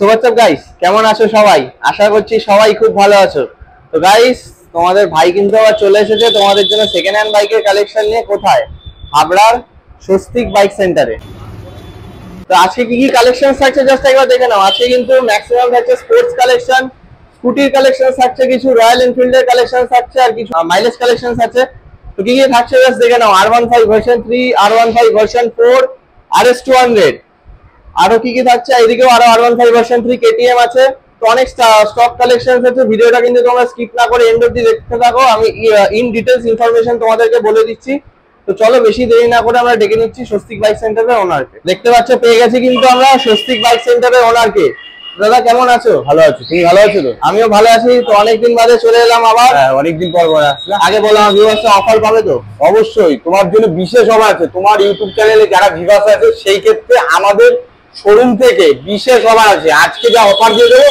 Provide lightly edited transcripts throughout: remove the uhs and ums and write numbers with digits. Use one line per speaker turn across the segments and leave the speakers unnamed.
So what's up guys, কেমন আছো সবাই? আশা করছি সবাই খুব ভালো আছো। তো গাইস, তোমাদের ভাই কিন্তু আবার চলে এসেছে তোমাদের জন্য সেকেন্ড হ্যান্ড বাইকের কালেকশন নিয়ে। কোথায়? হাবড়ার স্বস্তিক বাইক সেন্টারে। তো আজকে কি কি কালেকশন থাকছে জাস্ট একবার দেখে নাও। আজকে কিন্তু ম্যাক্সিমাম থাকছে স্পোর্টস কালেকশন, স্কুটির কালেকশন থাকছে, কিছু রয়্যাল এনফিল্ডের কালেকশন থাকছে, আর কিছু মাইলেজ কালেকশন থাকছে। তো কি কি থাকছে জাস্ট দেখে নাও। R15 version 3, R15 version 4, RS200, আরো কি কি থাকছে। এদিকেও আরো R15 ভার্সন 3 KTM আছে। তো অনেক স্টক কালেকশন আছে। ভিডিওটা কিন্তু তোমরা স্কিপ না করে এন্ড অবধি দেখতে থাকো। আমি ইন ডিটেইলস ইনফরমেশন তোমাদেরকে বলে দিচ্ছি। তো চলো বেশি দেরি না করে আমরা ডেকে নিচ্ছি স্বস্তিক বাইক সেন্টারের ওনারকে। দেখতে পাচ্ছ পেয়ে গেছি কিন্তু আমরা স্বস্তিক বাইক সেন্টারের ওনারকে। দাদা কেমন আছো?
ভালো আছি, তুমি ভালো আছো? তো
আমিও ভালো আছি। তো অনেকদিন বাদে চলে এলাম আবার।
অনেকদিন পর আসলাম।
আগে বললাম ভিউয়ার্স অফার পাবে তো?
অবশ্যই, তোমার জন্য বিশেষ অফার আছে। তোমার ইউটিউব চ্যানেলে যারা ভিউয়ার্স আছে সেই ক্ষেত্রে আমাদের শোরুম থেকে বিশেষ অফার আছে। আজকে যা অফার দিয়ে দেবো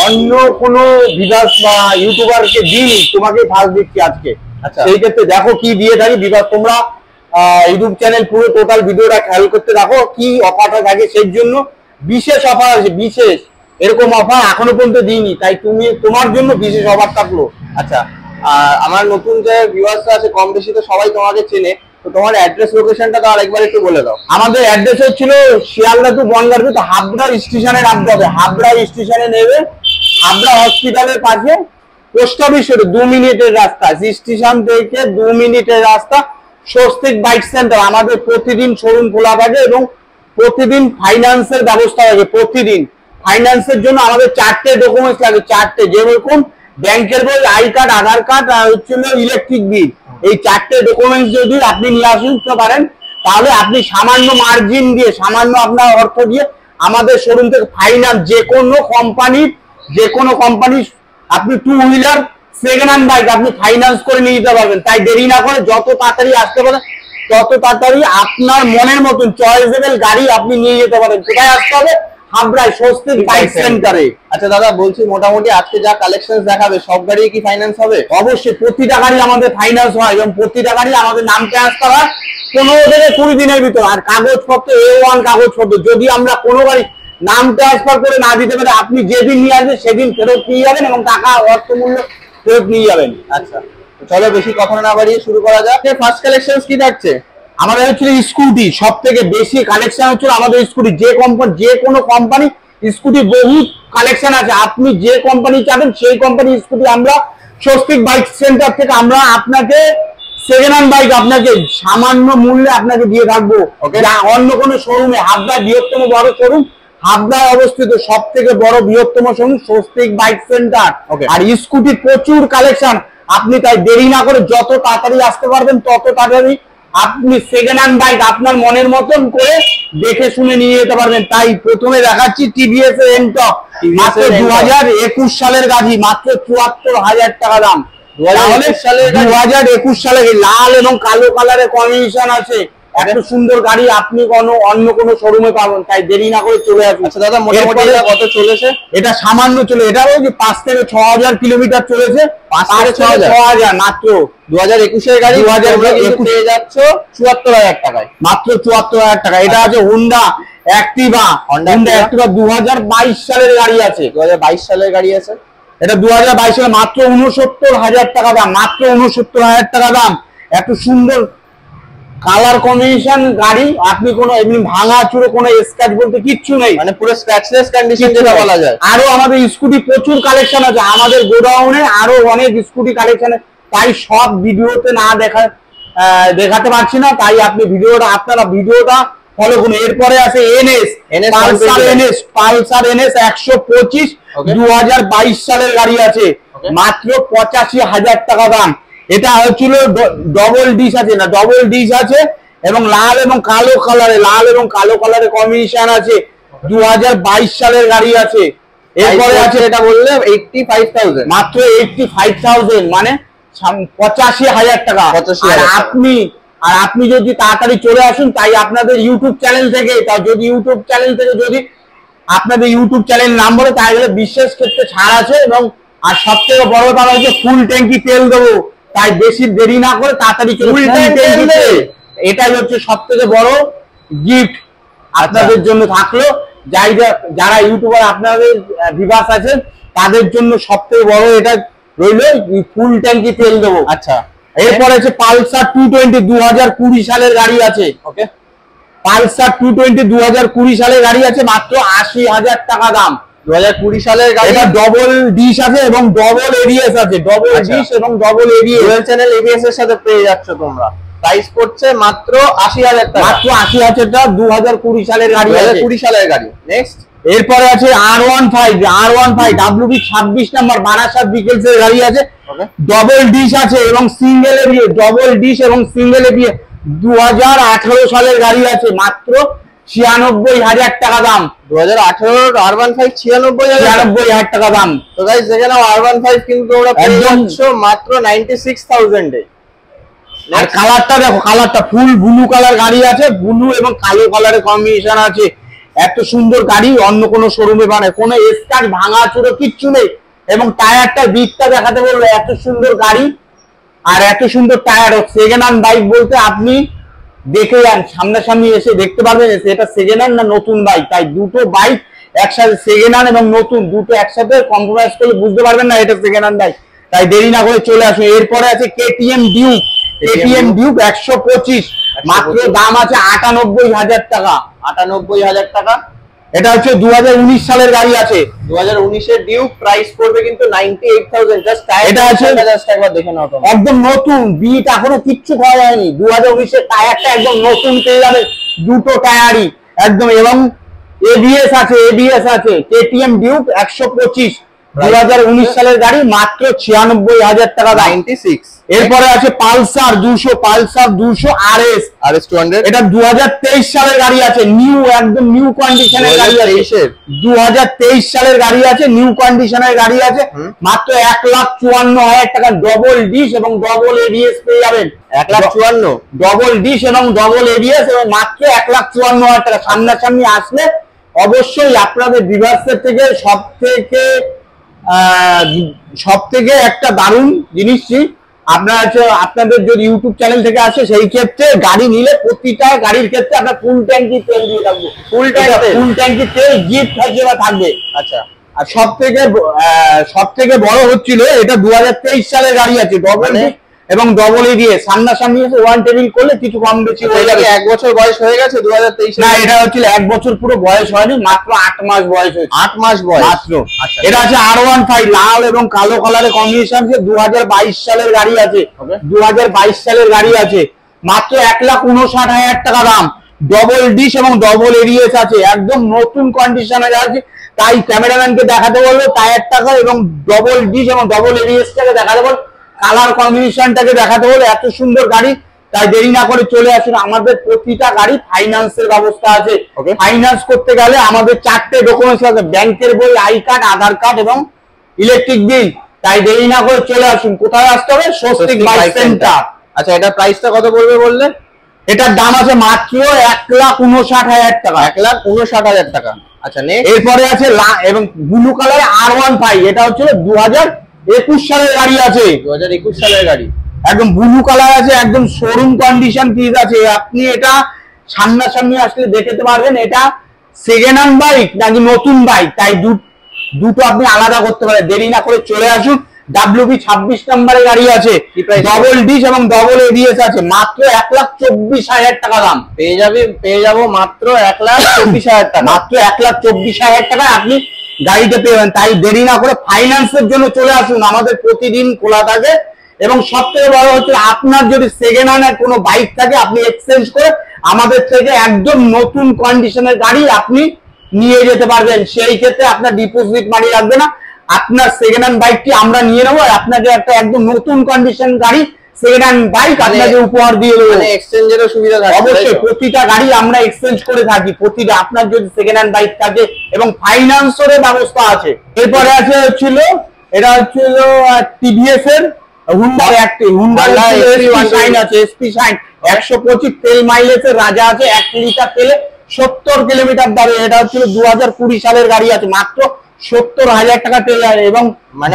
অন্য কোনো ভিউয়ার্স বা ইউটিউবারকে দিইনি, তোমাকে ফার্স্ট দিচ্ছি আজকে।
আচ্ছা,
সেই ক্ষেত্রে দেখো কি দিয়ে থাকি ভিউয়ার্স। তোমরা ইউটিউব চ্যানেল পুরো টোটাল ভিডিওটা খেয়াল করতে দেখো কি অফারটা থাকে। সেই জন্য বিশেষ অফার আছে, বিশেষ এরকম অফার এখনো পর্যন্ত দিইনি, তাই তোমার জন্য বিশেষ অফার থাকলো।
আচ্ছা, আমার নতুন যে ভিউয়ার্সরা আছে কম বেশি তো সবাই তোমাকে চেনে। তো তোমার অ্যাড্রেস লোকেশনটা তো আরেকবার একটু বলে দাও।
আমাদের অ্যাড্রেস হচ্ছিল শিয়ালদা টু বনগাঁ। তো হাবড়া স্টেশনে নামতে হবে। হাবড়া স্টেশনে নেবে, হাবড়া হসপিটালের পাশে পোস্ট অফিস 2 মিনিটের রাস্তা, স্টেশন থেকে 2 মিনিটের রাস্তা। স্বস্তিক বাইক সেন্টার আমাদের প্রতিদিন শোরুম খোলা থাকে এবং প্রতিদিন ফাইন্যান্সের ব্যবস্থা থাকে। প্রতিদিন ফাইন্যান্সের জন্য আমাদের 4টে ডকুমেন্টস লাগে, 4টে, যেরকম ব্যাংকের বই, আই কার্ড, আধার কার্ড আর হচ্ছে ইলেকট্রিক বিল। এই 4টে ডকুমেন্টস যদি আপনি নিয়ে আসতে পারেন তাহলে আপনি সামান্য মার্জিন দিয়ে, সামান্য আপনার অর্থ দিয়ে আমাদের শোরুম থেকে ফাইন্যান্স যে কোনো কোম্পানি আপনি 2 হুইলার সেকেন্ড হ্যান্ড বাইক আপনি ফাইন্যান্স করে নিয়ে যেতে পারবেন। তাই দেরি না করে যত তাড়াতাড়ি আসতে পারেন তত তাড়াতাড়ি আপনার মনের মতন চয়েসেবল গাড়ি আপনি নিয়ে যেতে পারেন। কোথায় আসতে হবে? হাবড়ায় স্বস্তিক বাইক সেন্টারে।
আচ্ছা দাদা, বলছি মোটামুটি আজকে যা কালেকশন দেখাবে সব গাড়ি কি ফাইন্যান্স হবে?
অবশ্যই, প্রতিটা গাড়ি আমাদের ফাইন্যান্স হয় এবং প্রতিটা গাড়ি আমাদের নাম ট্রান্সফার হয় 15 থেকে 20 দিনের ভিতর। আর কাগজপত্র A1 কাগজপত্র, যদি আমরা কোনো গাড়ি নাম ট্রান্সফার করে না দিতে পারি আপনি যেদিন নিয়ে আসবেন সেদিন ফেরত নিয়ে যাবেন এবং টাকা অর্থমূল্য ফেরত নিয়ে যাবেন।
আচ্ছা, চলো বেশি কথা না বাড়িয়ে শুরু করা যাক। ফার্স্ট কালেকশন কি থাকছে?
আমাদের হচ্ছিল স্কুটি। সব থেকে বেশি কালেকশন হচ্ছিল আমাদের স্কুটি। যে কোনো কোম্পানি স্কুটি বহু কালেকশন আছে। আপনি যে কোম্পানি চাবেন সেই কোম্পানি স্কুটি আমরা স্বস্তিক বাইক সেন্টার থেকে আমরা আপনাকে সেকেন্ড হ্যান্ড বাইক আপনাকে সামান্য মূল্যে আপনাকে দিয়ে থাকবো। অন্য কোনো শোরুমে, হাবড়া বৃহত্তম বড় শোরুম, হাবড়ায় অবস্থিত সব থেকে বড় বৃহত্তম শোরুম স্বস্তিক বাইক সেন্টার। আর স্কুটির প্রচুর কালেকশন। আপনি তাই দেরি না করে যত তাড়াতাড়ি আসতে পারবেন তত তাড়াতাড়ি আপনি সেকেন্ড হ্যান্ড বাইক আপনার মনের মতন করে দেখে শুনে নিয়ে যেতে পারবেন। তাই প্রথমে দেখাচ্ছি টিভিএস এর এনটক, মাত্র 2021 সালের গাড়ি, মাত্র 74,000 টাকা দাম। 2021 সালে লাল এবং কালো কালারের কম্বিনেশন আছে। এত সুন্দর গাড়ি আপনি অন্য কোনো শোরুমে পাবেন। তাই দেরি না করে চলে আসুন।
আচ্ছা দাদা, মোটামুটি কত চলেছে?
এটা সামান্য চলে, এটা ওই 5 থেকে 6,000 কিলোমিটার চলেছে।
5 থেকে
6,000 মাত্র
2021 এর গাড়ি
2021
পেয়ে যাচ্ছ 74,000 টাকায়,
মাত্র 74,000 টাকা। এটা আছে হোন্ডা অ্যাক্টিভা। হোন্ডা অ্যাক্টিভা 2022 সালের গাড়ি আছে।
2022 সালের গাড়ি আছে।
এটা 2022 সালে মাত্র 69,000 টাকা দাম, মাত্র 69,000 টাকা দাম। এত সুন্দর কালার কম্বিনেশন গাড়ি, আপনি কোনো এমনি ভাঙা চুরো কোনো স্ক্র্যাচ বলতে কিচ্ছু নেই,
মানে পুরো স্ক্র্যাচলেস কন্ডিশন যেটা বলা যায়।
আরো আমাদের স্কুটি প্রচুর কালেকশন আছে আমাদের গোডাউনে, আরো অনেক স্কুটি কালেকশন। তাই সব ভিডিওতে না দেখাতে পারছি না, তাই আপনি আপনারা ভিডিওটা ফলো করুন। এরপরে আছে পালসার NS 125 2022 সালের গাড়ি আছে, মাত্র 85,000 টাকা দাম। এটা হচ্ছিল ডবল ডিশ আছে, না ডবল ডিশ আছে এবং লাল এবং কালো কালারে কম্বিনেশন আছে। 2022 সালের গাড়ি আছে। এরপরে আছে এটা বললে 85,000, মাত্র 85,000 মানে 85,000 টাকা। আর আপনি যদি তাড়াতাড়ি চলে আসুন, তাই আপনাদের ইউটিউব চ্যানেল থেকে, যদি আপনাদের ইউটিউব চ্যানেল নাম বলে তাহলে বিশেষ ক্ষেত্রে ছাড় আছে। এবং আর সব থেকে বড় কথা হচ্ছে ফুল ট্যাঙ্কি তেল দেবো। তাই বেশি দেরি না করে তাড়াতাড়ি চলে, এটাই হচ্ছে সব থেকে বড় গিফট আপনাদের জন্য থাকলো। যারা ইউটিউবার আপনাদের ভিউয়ার্স আছেন তাদের জন্য সবথেকে বড় এটা রইল ফুল ট্যাঙ্কি তেল দেবো।
আচ্ছা,
এরপরে আছে পালসার 220 2020 সালের গাড়ি আছে।
ওকে,
পালসার 220 2020 সালের গাড়ি আছে, মাত্র 80,000 টাকা দাম।
2020 সালের গাড়ি।
এটা ডবল ডিশ আছে এবং ডবল এবিএস আছে, ডবল ডিশ এবং double ABS,
dual channel ABS এর সাথে পেয়ে যাচ্ছ তোমরা। প্রাইস পড়ছে মাত্র 80,000 টাকা,
মাত্র 80,000 টাকা। 2020 সালের গাড়ি আছে,
2020 সালের গাড়ি। নেক্সট,
এরপরে আছে R15 WB 26 নাম্বার বারাসাত বিকেলস এর গাড়ি আছে। ডবল ডিশ আছে এবং সিঙ্গেল এবিএস, ডবল ডিশ এবং সিঙ্গেল এবিএস। 2018 সালের গাড়ি আছে, মাত্র 96,000 টাকা দাম।
2018 R15 96,000
টাকা দাম।
তো গাইস দেখে নাও, R15 কিন্তু তোমরা পেয়ে যাচ্ছ মাত্র 96,000 এ।
আর কালারটা দেখো, কালারটা ফুল ব্লু কালার গাড়ি আছে, ব্লু এবং কালো কালারের কম্বিনেশন আছে। এত সুন্দর গাড়ি অন্য কোনো শোরুমে বানায়, কোনো স্কার ভাঙা চুরো কিচ্ছু নেই। এবং টায়ারটা বিটটা দেখাতে বললো, এত সুন্দর গাড়ি আর এত সুন্দর টায়ার। সেকেন্ড হ্যান্ড বাইক বলতে আপনি দেখে যান, সামনাসামনি এসে দেখতে পারবেন এটা সেকেন্ড হ্যান্ড না নতুন বাইক। তাই দুটো বাইক একসাথে, সেকেন্ড হ্যান্ড এবং নতুন দুটো একসাথে কম্প্রোমাইজ করলে বুঝতে পারবেন না এটা সেকেন্ড হ্যান্ড বাইক। তাই দেরি না করে চলে আসুন। এরপরে আছে কেটিএম ডিউক, কেটিএম ডিউক 125, মাত্র দাম আছে 98,000 টাকা।
98,000 টাকা।
এটা হচ্ছে 2019 সালের গাড়ি আছে।
2019 এর ডিউক, প্রাইস পড়বে কিন্তু 98,000। জাস্ট
এটা আছে,
জাস্ট একবার দেখে নাও তোমরা,
একদম নতুন, বিট এখনো কিচ্ছু খাওয়া যায়নি। 2019 এর টায়ারটা একদম নতুন পেয়ে যাবে, দুটো টায়ারই একদম। এবং এবিএস আছে। কেটিএম ডিউক 125, 2019 সালের গাড়ি, মাত্র 96,000 টাকা দাম।
96।
এরপরে আছে পালসার 200 RS 200। এটা 2023 সালের গাড়ি আছে, নিউ, একদম নিউ কন্ডিশনের গাড়ি আছে। 2023 সালের গাড়ি আছে, নিউ কন্ডিশনের গাড়ি আছে, মাত্র 1,54,000 টাকা। ডবল ডিশ এবং ডবল এবিএস পেয়ে যাবেন।
1,54,000
ডবল ডিশ এবং ডবল এবিএস এবং মাত্র 1,54,000 টাকা। সামনাসামনি আসলে অবশ্যই আপনাদের ভিউয়ার্সের থেকে সব থেকে একটা দারুণ জিনিসটি আপনাদের যদি ইউটিউব চ্যানেল থেকে আসে, সেই ক্ষেত্রে গাড়ি নিলে প্রতিটা গাড়ির ক্ষেত্রে আপনার ফুল ট্যাঙ্কি তেল দিয়ে থাকবে, ফুল ট্যাঙ্কি তেল গিফট হিসেবে থাকবে।
আচ্ছা,
আর সব থেকে বড় হচ্ছিল এটা 2023 সালের গাড়ি আছে, ডবল এবং ডবল এবিএস। সামনাসামনি এসে ওয়ান টেবিল করলে কিছু কম বেশি হয়ে যাবে।
1 বছর বয়স হয়ে গেছে 2023
না, এটা হচ্ছিল 1 বছর পুরো বয়স হয়নি, মাত্র 8 মাস বয়স হয়েছে।
8 মাস বয়স
মাত্র।
আচ্ছা,
এটা আছে R15 লাল এবং কালো কালারের কম্বিনেশন, 2022 সালের গাড়ি আছে। 2022 সালের গাড়ি আছে, মাত্র 1,59,000 টাকা দাম। ডবল ডিশ এবং ডবল এবিএস আছে, একদম নতুন কন্ডিশনে আছে। তাই ক্যামেরাম্যানকে দেখাতে বলবো টায়ারটাকে এবং ডবল ডিশ এবং ডবল এবিএস টাকে দেখাতে বলবো, কালার কম্বিনেশনটাকে দেখাতে বলবো। এত সুন্দর গাড়ি, তাই দেরি না করে চলে আসুন। আমাদের প্রতিটা গাড়ি ফাইন্যান্সের ব্যবস্থা আছে। ফাইন্যান্স করতে গেলে আমাদের 4টে ডকুমেন্টস লাগবে, ব্যাংকের বই, আই কার্ড, আধার কার্ড এবং ইলেকট্রিক বিল। তাই দেরি না করে চলে আসুন। কোথায় আসতে হবে? Swastik bike centre.
আচ্ছা, এটা প্রাইসটা কত পড়বে বললে?
এটার দাম আছে মাত্র 1,59,000 টাকা।
1,59,000 টাকা। আচ্ছা,
এরপরে আছে এবং ব্লু কালার R15, এটা হচ্ছে 2021 সালের গাড়ি আছে।
2021 সালের গাড়ি,
একদম ব্লু কালার আছে, একদম শোরুম কন্ডিশন পিস আছে। আপনি এটা সামনাসামনি আসলে দেখতে পারবেন এটা সেকেন্ড হ্যান্ড বাইক নাকি নতুন বাইক, তাই দুটো আপনি আলাদা করতে পারেন। দেরি না করে চলে আসুন। WB 26 নম্বরের গাড়ি আছে, ডবল ডিশ এবং ডবল এবিএস আছে, মাত্র 1,24,000 টাকা দাম।
পেয়ে যাবো মাত্র 1,24,000 টাকা।
মাত্র 1,24,000 টাকা আপনি গাড়িতে পেবেন। তাই দেরি না করে ফাইন্যান্সের জন্য চলে আসুন, আমাদের প্রতিদিন খোলা থাকে। এবং সবথেকে বড় হচ্ছে, আপনার যদি সেকেন্ড হ্যান্ড কোনো বাইক থাকে, আপনি এক্সচেঞ্জ করে আমাদের থেকে একদম নতুন কন্ডিশনের গাড়ি আপনি নিয়ে যেতে পারবেন। সেই ক্ষেত্রে আপনার ডিপোজিট মানি লাগবে না, আপনার সেকেন্ড হ্যান্ড বাইকটি আমরা নিয়ে নেবো, আপনাকে একটা একদম নতুন কন্ডিশন গাড়ি সেকেন্ড হ্যান্ড বাইক আপনাকে উপহার দিয়ে দেবো।
এক্সচেঞ্জেরও সুবিধা থাকে
অবশ্যই, প্রতিটা গাড়ি আমরা এক্সচেঞ্জ করে থাকি। প্রতিটা আপনার যদি সেকেন্ড হ্যান্ড বাইক থাকে এবং ফাইন্যান্সের ব্যবস্থা আছে। এরপরে আছে এটা হচ্ছিল টিভিএস এর হুন্ডার এসপি শাইন 125 তেল মাইলেজের রাজা আছে। 1 লিটার তেলে 70 কিলোমিটার যাবে। এটা হচ্ছিল 2020 সালের গাড়ি আছে, মাত্র 70,000 টাকা তেল আছে। এবং
মানে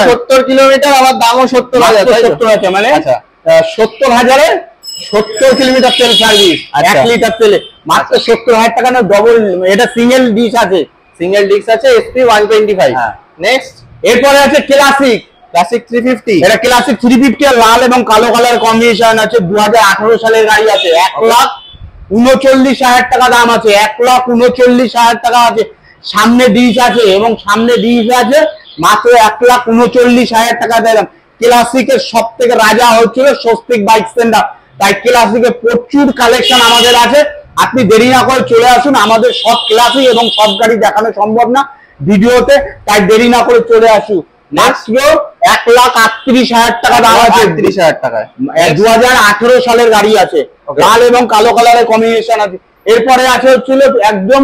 70 কিলোমিটার, আবার দামও 70,000।
70 আছে, মানে 70,000-এ 70 কিলোমিটার তেল সার্ভিস, 1 লিটার তেলে মাত্র 70,000 টাকা না। ডবল, এটা সিঙ্গেল ডিশ আছে,
সিঙ্গেল ডিস্ক আছে, SP 125। নেক্সট
এরপরে আছে ক্লাসিক
350।
এটা ক্লাসিক 350 আর লাল এবং কালো কালার কম্বিনেশন আছে। 2018 সালের গাড়ি আছে। 1,39,000 টাকা দাম আছে। 1,39,000 টাকা আছে। সামনে ডিশ আছে এবং সামনে ডিশ আছে মাত্র 1,39,000 টাকা দাম। ক্লাসিকের সব থেকে রাজা হচ্ছিল স্বস্তিক বাইক সেন্টার, তাই ক্লাসিকের প্রচুর কালেকশন আমাদের আছে। আপনি দেরি না করে চলে আসুন, আমাদের সব ক্লাসিক এবং সব গাড়ি দেখানো সম্ভব না ভিডিওতে, তাই দেরি না করে চলে আসুন। মাত্র 1,38,000 টাকা দাম আছে।
38,000 টাকায়
2018 সালের গাড়ি আছে। লাল এবং কালো কালারের কম্বিনেশন আছে। এরপরে আছে হচ্ছিল একদম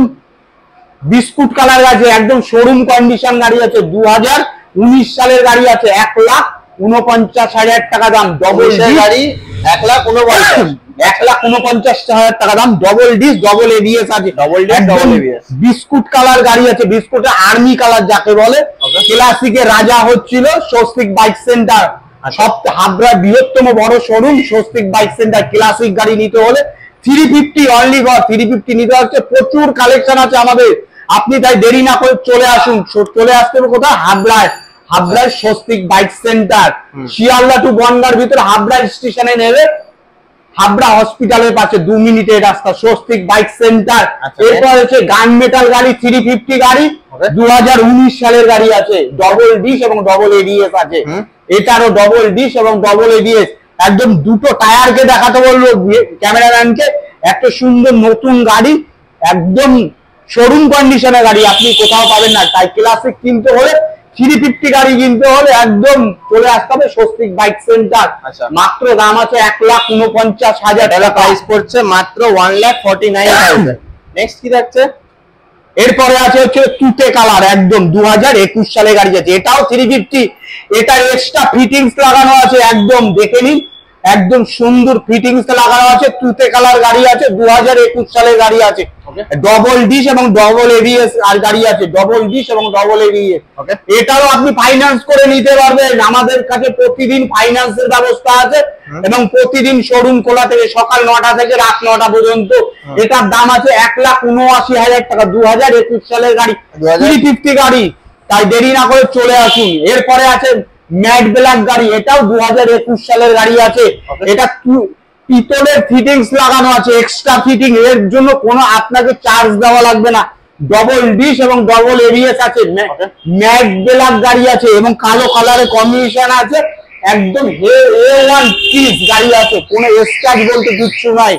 বিস্কুট কালার আছে, একদম শোরুম কন্ডিশন গাড়ি আছে। 2019 সালের গাড়ি আছে। 1,49,000 টাকা দাম। ডবল
গাড়ি 1,49,000।
1,49,000 টাকা দাম। ডবল ডিস, ডবল এবিএস আছে।
Double disc, double ABS.
Biscuit colour গাড়ি আছে। বিস্কুটের আর্মি কালার যাকে বলে। ক্লাসিকের রাজা হচ্ছিল স্বস্তিক বাইক সেন্টার, সব হাবড়ার বৃহত্তম বড় showroom Swastik bike centre. Classic গাড়ি নিতে হলে 350 অনলি ফর 350 নিতে হচ্ছে। প্রচুর কালেকশন আছে আমাদের, আপনি তাই দেরি না করে চলে আসুন। চলে আসতে হবে কোথায়? হাবড়ায়। হাবড়ার Swastik bike centre, Sealdah two বনগাঁর ভিতরে হাবড়া স্টেশনে নেবে, হাবড়া হসপিটালের পাশে 2 মিনিটের রাস্তা, স্বস্তিক বাইক সেন্টার। এরপর হচ্ছে গান মেটাল গাড়ি 350 গাড়ি, 2019 সালের গাড়ি আছে। ডবল ডিশ এবং ডবল এবিএস আছে। এটারও ডবল ডিশ এবং ডবল এবিএস। একদম দুটো টায়ারকে দেখাতে বলবো ক্যামেরাম্যানকে। একটা সুন্দর নতুন গাড়ি, একদম শোরুম কন্ডিশনের গাড়ি, আপনি কোথাও পাবেন না। তাই ক্লাসিক কিনতে হলে 350 গাড়ি কিনতে হলে একদম চলে আসতে হবে স্বস্তিক বাইক সেন্টার। মাত্র দাম আছে 1,49,000 টাকা
প্রাইস পড়ছে মাত্র 1,49,000। নেক্সট কি থাকছে?
এরপরে আছে হচ্ছে তুতে কালার, একদম 2021 সালে গাড়ি আছে। এটাও 350, এটা এক্সট্রা ফিটিংস লাগানো আছে, একদম দেখে নিন, একদম সুন্দর ফিটিংস লাগানো আছে। তুতে কালার গাড়ি আছে। 2021 সালের গাড়ি আছে। ডবল ডিশ এবং ডবল এবিএস আর গাড়ি আছে। ডবল ডিশ এবং ডবল এবিএস। এটাও আপনি ফাইন্যান্স করে নিতে পারবেন, আমাদের কাছে প্রতিদিন ফাইন্যান্সের ব্যবস্থা আছে এবং প্রতিদিন শোরুম খোলা থেকে সকাল 9টা থেকে রাত 9টা পর্যন্ত। এটার দাম আছে 1,79,000 টাকা। 2021 সালের গাড়ি, 350 গাড়ি, তাই দেরি না করে চলে আসুন। এরপরে আছে ম্যাট ব্ল্যাক গাড়ি, এটাও 2021 সালের গাড়ি আছে। এটা পিতলের ফিটিংস লাগানো আছে, এক্সট্রা ফিটিং, এর জন্য কোনো আপনাকে চার্জ দেওয়া লাগবে না। ডবল ডিশ এবং ডবল এবিএস আছে। ম্যাট ব্ল্যাক গাড়ি আছে এবং কালো কালারের কম্বিনেশন আছে। একদম A1 পিস গাড়ি আছে, কোনো স্ক্র্যাচ বলতে কিচ্ছু নাই।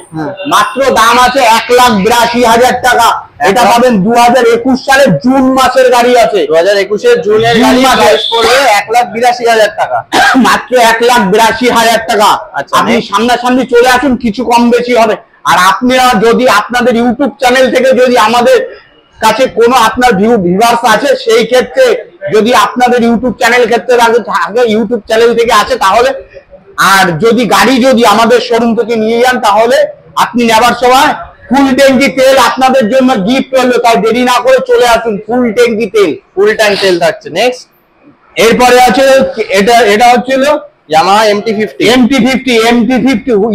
মাত্র দাম আছে 1,82,000 টাকা। এটা পাবেন 2021 সালের জুন মাসের গাড়ি আছে।
2021 জুনের গাড়ি প্রাইস পড়বে 1,82,000 টাকা।
মাত্র 1,82,000 টাকা। আপনি সামনাসামনি চলে আসুন, কিছু কম বেশি হবে। আর আপনারা যদি আপনাদের ইউটিউব চ্যানেল থেকে যদি আমাদের কাছে কোনো আপনার ভিউয়ার্স আছে, সেই ক্ষেত্রে যদি আপনাদের ইউটিউব চ্যানেল ক্ষেত্রে আগে ইউটিউব চ্যানেল থেকে আছে তাহলে, আর যদি গাড়ি যদি আমাদের শোরুম থেকে নিয়ে যান তাহলে আপনি নেবার সময় ফুল ট্যাঙ্কি তেল আপনাদের জন্য গিফট করলো। তাই দেরি না করে চলে আসুন, ফুল ট্যাঙ্কি তেল,
ফুল ট্যাঙ্ক তেল থাকছে। নেক্সট
এরপরে আছে এটা হচ্ছিল
ইয়ামাহা MT50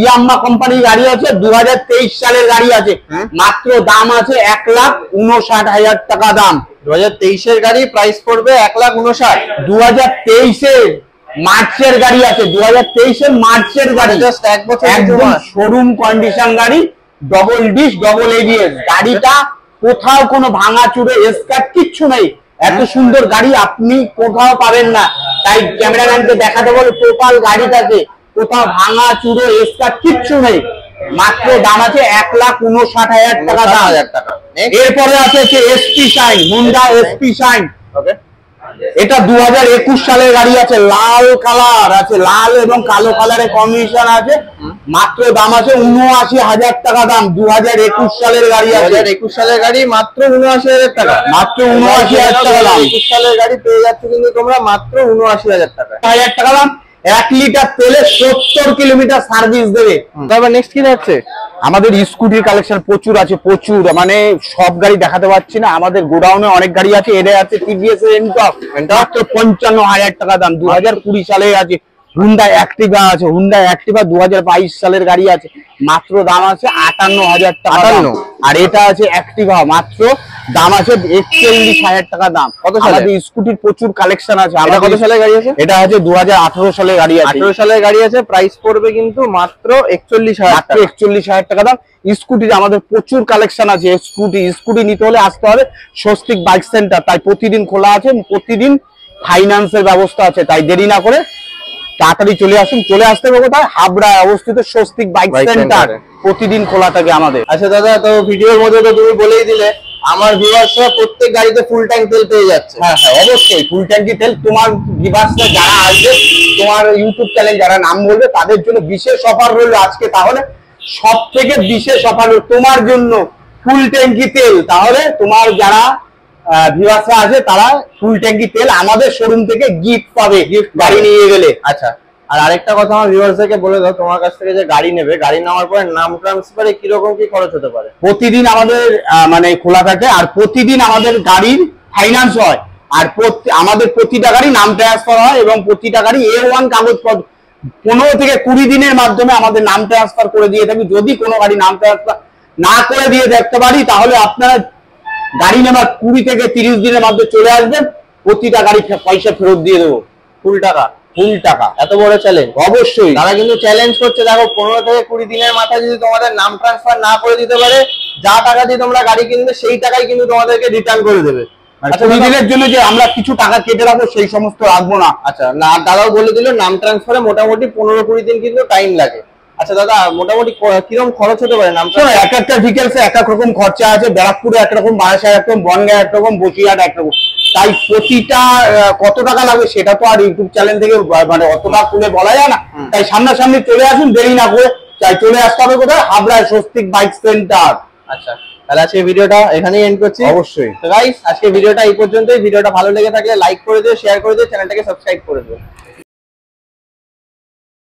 ইয়ামাহা কোম্পানির গাড়ি আছে। 2023 সালের গাড়ি আছে। মাত্র দাম আছে 1,59,000 টাকা দাম।
2023 এর গাড়ি প্রাইস পড়বে 1,59,000।
2023 এর মার্চের গাড়ি আছে। 2023 এর মার্চের গাড়ি,
জাস্ট 1 বছর
একদম শোরুম কন্ডিশন গাড়ি। Double dish, double ABS. গাড়িটা কোথাও কোনো ভাঙা চুরে স্ক্র্যাচ কিচ্ছু নেই। এত সুন্দর গাড়ি আপনি কোথাও পাবেন না। তাই ক্যামেরাম্যানকে দেখাতে বলে টোটাল গাড়িটাকে কোথাও ভাঙা চুরো স্ক্র্যাচ কিচ্ছু নেই। মাত্র দাম আছে 1,59,000 টাকা দাম। এরপরে আছে SP shine, Honda SP shine. এটা 2021 সালের গাড়ি আছে। লাল কালার আছে, লাল এবং কালো কালারের কম্বিনেশন আছে। মাত্র দাম আছে 79,000 টাকা দাম। 2021 সালের গাড়ি আছে।
2021 সালের গাড়ি মাত্র 79,000 টাকা।
মাত্র 79,000 টাকা দাম।
2021 সালের গাড়ি পেয়ে যাচ্ছে কিন্তু তোমরা মাত্র 79,000 টাকা।
1,000 টাকা দাম। 1 লিটার তেলে 70 কিলোমিটার সার্ভিস দেবে।
তারপর নেক্সট কি যাচ্ছে?
আমাদের স্কুটির কালেকশন প্রচুর আছে, প্রচুর, মানে সব গাড়ি দেখাতে পারছি না। আমাদের গোডাউনে অনেক গাড়ি আছে। এটা আছে টিভিএস এর এনটক, মাত্র 55,000 টাকা দাম। 2020 সালে আছে। হুন্ডা অ্যাক্টিভা আছে, হুন্ডা অ্যাক্টিভা 2022 সালের গাড়ি আছে, মাত্র দাম আছে 58,000 টাকা।
58?
আর এটা আছে অ্যাক্টিভা, মাত্র দাম আছে 41,000 টাকা দাম।
কত সালে?
আমাদের স্কুটির প্রচুর কালেকশন আছে।
এটা কত সালের গাড়ি আছে?
এটা আছে 2018 সালের গাড়ি আছে।
18 সালের গাড়ি আছে, প্রাইস পড়বে কিন্তু মাত্র 41,000
মাত্র
টাকা।
41,000 টাকা দাম। স্কুটির আমাদের প্রচুর কালেকশন আছে। স্কুটি নিতে হলে আসতে হবে স্বস্তিক বাইক সেন্টার, তাই প্রতিদিন খোলা আছে, প্রতিদিন ফাইন্যান্সের ব্যবস্থা আছে, তাই দেরি না করে তাড়াতাড়ি চলে আসুন। চলে আসতে হবে কোথায়? হাবড়ায় অবস্থিত স্বস্তিক বাইক
Bike
সেন্টার,
center-এ।
প্রতিদিন খোলা থাকে আমাদের।
আচ্ছা দাদা, তো ভিডিওর মধ্যে তো তুমি বলেই দিলে আমার ভিউয়ার্সরা প্রত্যেক গাড়িতে ফুল ট্যাঙ্ক তেল পেয়ে যাচ্ছে।
হ্যাঁ হ্যাঁ, অবশ্যই ফুল ট্যাঙ্কি তেল। তোমার ভিউয়ার্সরা যারা আসবে, তোমার ইউটিউব চ্যানেল যারা নাম বলবে, তাদের জন্য বিশেষ অফার রইল আজকে। তাহলে সব থেকে বিশেষ অফার তোমার জন্য ফুল ট্যাঙ্কি তেল। তাহলে তোমার যারা ভিউয়ার্সরা আছে তারা ফুল ট্যাঙ্কি তেল আমাদের শোরুম থেকে গিফট পাবে, গাড়ি নিয়ে গেলে।
আচ্ছা, আর আরেকটা কথা আমার ভিউয়ার্সদেরকে বলে দাও, তোমার কাছ থেকে যে গাড়ি নেবে, গাড়ি নেওয়ার পরে নাম ট্রান্সফারে কিরকম কি খরচ হতে পারে?
প্রতিদিন আমাদের মানে খোলা থাকে, আর প্রতিদিন আমাদের গাড়ির ফাইন্যান্স হয়, আর আমাদের প্রতিটা গাড়ি নাম ট্রান্সফার হয়, এবং প্রতিটা গাড়ি A1 কাগজপত্র 15 থেকে 20 দিনের মাধ্যমে আমাদের নাম ট্রান্সফার করে দিয়ে থাকি। যদি কোনো গাড়ি নাম ট্রান্সফার না করে দিয়ে দেখতে পারি, তাহলে আপনারা গাড়ি নেবার 20 থেকে 30 দিনের মধ্যে চলে আসবেন, প্রতিটা গাড়ি পয়সা ফেরত দিয়ে দেবো।
ফুল টাকা?
ফুল টাকা।
এত বড় চ্যালেঞ্জ?
অবশ্যই।
তারা কিন্তু চ্যালেঞ্জ করছে, দেখো 15 থেকে 20 দিনের মাথায় যদি তোমাদের নাম ট্রান্সফার না করে দিতে পারে, যা টাকা দিয়ে তোমরা গাড়ি কিনবে সেই টাকাই কিন্তু তোমাদেরকে রিটার্ন করে দেবে।
আচ্ছা, 20 দিনের জন্য যে আমরা কিছু টাকা কেটে রাখবো সেই সমস্ত রাখবো না।
আচ্ছা, না দাদাও বলে দিল নাম ট্রান্সফারে মোটামুটি 15-20 দিন কিন্তু টাইম লাগে। আচ্ছা দাদা, মোটামুটি কিরকম খরচ হতে পারে নাম ট্রান্সফার?
এক একটা ডিটেলসে এক এক রকম খরচা আছে। ব্যারাকপুরে একরকম, বারাসাত একরকম, বনগাঁ একরকম, বসিরহাট একরকম। তাই প্রতিটা কত টাকা লাগবে সেটা তো আর ইউটিউব চ্যানেল থেকে মানে অতটা খুলে বলা যায় না। তাই সামনাসামনি চলে আসুন, দেরি না করে। তাই চলে আসতে হবে কোথায়? হাবড়ায় স্বস্তিক বাইক সেন্টার।
আচ্ছা, তাহলে আজকে ভিডিওটা এখানেই এন্ড করছি।
অবশ্যই।
তো গাইস, আজকে ভিডিওটা এই পর্যন্তই। ভিডিওটা ভালো লেগে থাকলে লাইক করে দিও, শেয়ার করে দিও, চ্যানেলটাকে সাবস্ক্রাইব করে দিও।